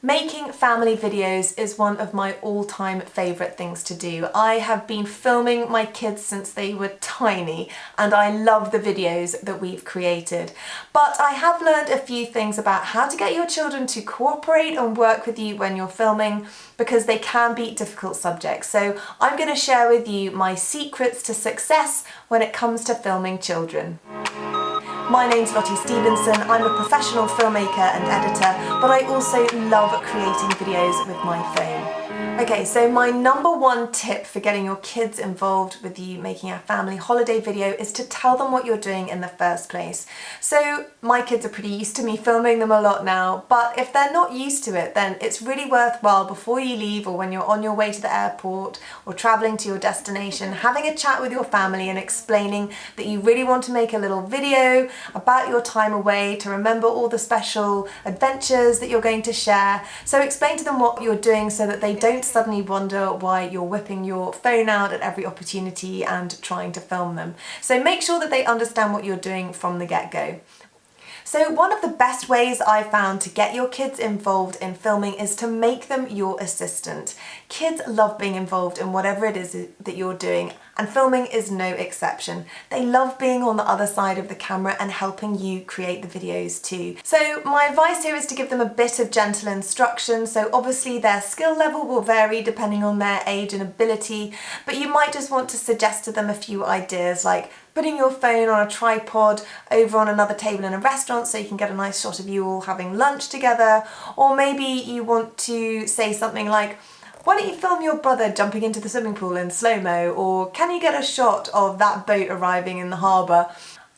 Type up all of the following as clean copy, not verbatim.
Making family videos is one of my all-time favourite things to do. I have been filming my kids since they were tiny and I love the videos that we've created. But I have learned a few things about how to get your children to cooperate and work with you when you're filming, because they can be difficult subjects. So I'm going to share with you my secrets to success when it comes to filming children. My name's Lottie Stevenson, I'm a professional filmmaker and editor, but I also love creating videos with my phone. Okay, so my number one tip for getting your kids involved with you making a family holiday video is to tell them what you're doing in the first place. So my kids are pretty used to me filming them a lot now, but if they're not used to it, then it's really worthwhile before you leave or when you're on your way to the airport or traveling to your destination, having a chat with your family and explaining that you really want to make a little video about your time away to remember all the special adventures that you're going to share. So explain to them what you're doing so that they don't suddenly wonder why you're whipping your phone out at every opportunity and trying to film them. So make sure that they understand what you're doing from the get-go. So one of the best ways I've found to get your kids involved in filming is to make them your assistant. Kids love being involved in whatever it is that you're doing, and filming is no exception. They love being on the other side of the camera and helping you create the videos too. So my advice here is to give them a bit of gentle instruction. So obviously their skill level will vary depending on their age and ability, but you might just want to suggest to them a few ideas like putting your phone on a tripod over on another table in a restaurant so you can get a nice shot of you all having lunch together, or maybe you want to say something like, why don't you film your brother jumping into the swimming pool in slow-mo, or can you get a shot of that boat arriving in the harbour?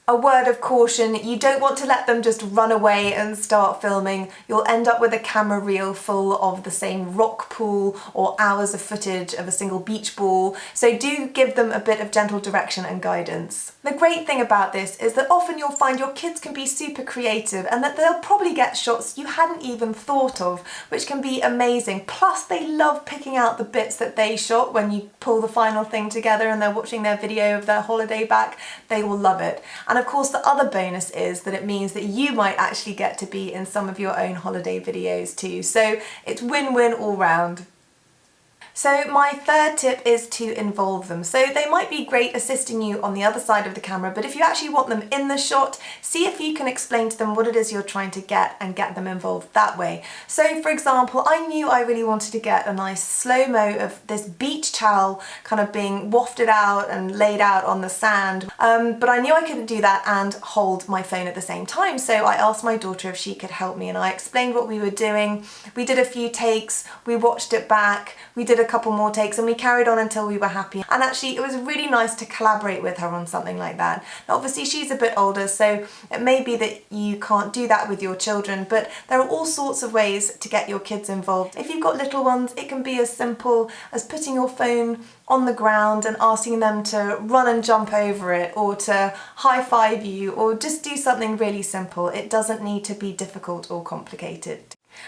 A word of caution, you don't want to let them just run away and start filming. You'll end up with a camera reel full of the same rock pool or hours of footage of a single beach ball, so do give them a bit of gentle direction and guidance. The great thing about this is that often you'll find your kids can be super creative and that they'll probably get shots you hadn't even thought of, which can be amazing. Plus they love picking out the bits that they shot when you pull the final thing together and they're watching their video of their holiday back. They will love it. And of course the other bonus is that it means that you might actually get to be in some of your own holiday videos too. So it's win-win all round. So my third tip is to involve them. So they might be great assisting you on the other side of the camera, but if you actually want them in the shot, see if you can explain to them what it is you're trying to get and get them involved that way. So for example, I knew I really wanted to get a nice slow-mo of this beach towel kind of being wafted out and laid out on the sand, but I knew I couldn't do that and hold my phone at the same time. So I asked my daughter if she could help me and I explained what we were doing. We did a few takes, we watched it back, we did a couple more takes and we carried on until we were happy. And actually it was really nice to collaborate with her on something like that. Now obviously she's a bit older, so it may be that you can't do that with your children, but there are all sorts of ways to get your kids involved. If you've got little ones, it can be as simple as putting your phone on the ground and asking them to run and jump over it, or to high-five you, or just do something really simple. It doesn't need to be difficult or complicated.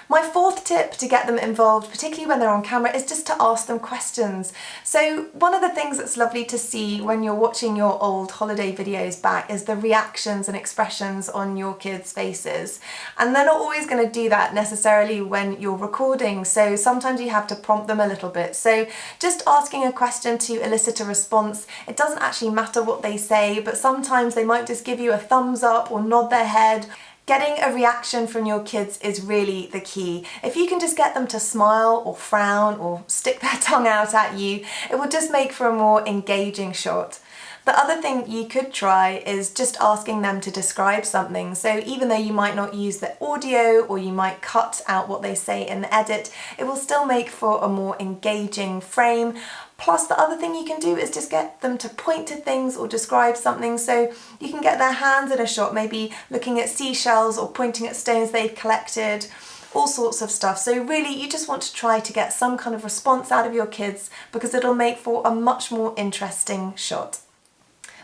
My fourth tip to get them involved, particularly when they're on camera, is just to ask them questions. So one of the things that's lovely to see when you're watching your old holiday videos back is the reactions and expressions on your kids' faces. And they're not always going to do that necessarily when you're recording, so sometimes you have to prompt them a little bit. So just asking a question to elicit a response, it doesn't actually matter what they say, but sometimes they might just give you a thumbs up or nod their head. Getting a reaction from your kids is really the key. If you can just get them to smile or frown or stick their tongue out at you, it will just make for a more engaging shot. The other thing you could try is just asking them to describe something. So even though you might not use the audio or you might cut out what they say in the edit, it will still make for a more engaging frame. Plus the other thing you can do is just get them to point to things or describe something, so you can get their hands in a shot, maybe looking at seashells or pointing at stones they've collected, all sorts of stuff. So really you just want to try to get some kind of response out of your kids because it'll make for a much more interesting shot.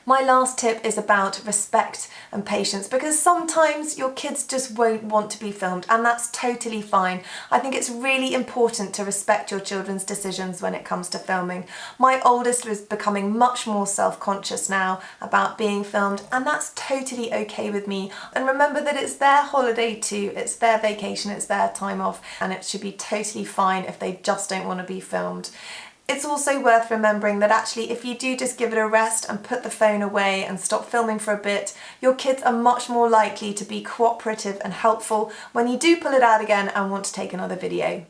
My last tip is about respect and patience, because sometimes your kids just won't want to be filmed, and that's totally fine. I think it's really important to respect your children's decisions when it comes to filming. My oldest is becoming much more self-conscious now about being filmed, and that's totally okay with me. And remember that it's their holiday too, it's their vacation, it's their time off, and it should be totally fine if they just don't want to be filmed. It's also worth remembering that actually if you do just give it a rest and put the phone away and stop filming for a bit, your kids are much more likely to be cooperative and helpful when you do pull it out again and want to take another video.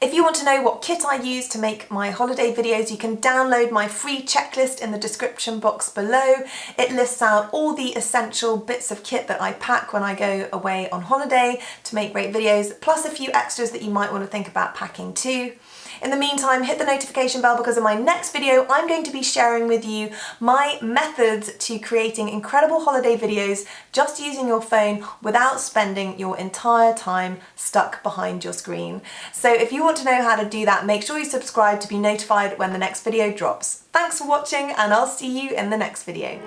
If you want to know what kit I use to make my holiday videos, you can download my free checklist in the description box below. It lists out all the essential bits of kit that I pack when I go away on holiday to make great videos, plus a few extras that you might want to think about packing too. In the meantime, hit the notification bell, because in my next video, I'm going to be sharing with you my methods to creating incredible holiday videos just using your phone without spending your entire time stuck behind your screen. So if you want to know how to do that, make sure you subscribe to be notified when the next video drops. Thanks for watching, and I'll see you in the next video.